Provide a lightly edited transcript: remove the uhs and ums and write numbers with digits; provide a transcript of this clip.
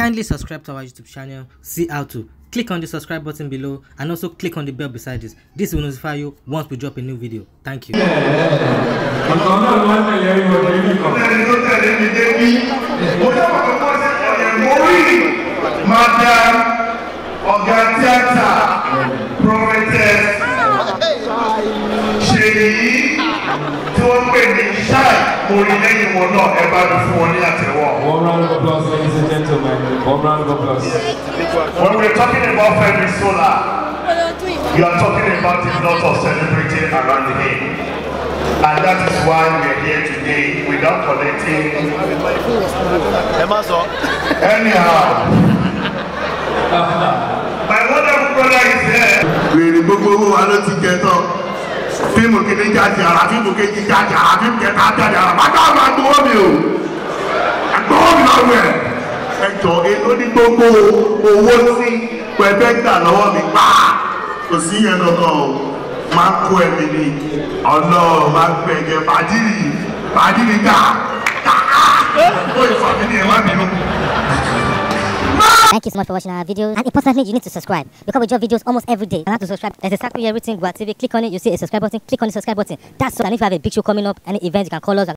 Kindly subscribe to our YouTube channel. See how to. Click on the subscribe button below and also click on the bell beside this. This will notify you once we drop a new video. Thank you. Madam Ọ̀gá Tíátà Prophetess Ṣèyí tí wọ́n pè ní Ṣáì orí lẹ́yìn wọn náà ẹ bá mi fún wọn ní àtẹ́wọ́. One round of applause, ladies and gentlemen. One round of applause. When we're talking about Femi Sola, you are talking about a lot of celebrity around him. And that is why we're here today without collecting. Anyhow. My wonderful brother is here. Wèrè gbogbo wa ló ti jẹ tán. Fíìmù kìíní jáde ara, fíìmù kejì jáde ara, fíìmù kẹta jáde ara. Bàtà àgbà gbowó mi o. Àgbowó mi lọ́wọ́ ẹ̀. Ẹjọ́ èlò ní gbogbo owó sí pẹ̀fẹ́ gbà lọ́wọ́ mi pa. Kò sí yẹn lọ́kàn o. Máa kó ẹ̀mí ni. Ọ̀nà máa gbẹ̀gẹ̀ bàdìrì ká. Ó ìfọ̀mí ni ẹ̀ má bínú. Thank you so much for watching our videos, and importantly you need to subscribe because we drop videos almost every day. You have to subscribe. There's a circle here written Gua TV. Click on it, you see a subscribe button. Click on the subscribe button. That's so that if you have a big show coming up, any event, you can call us.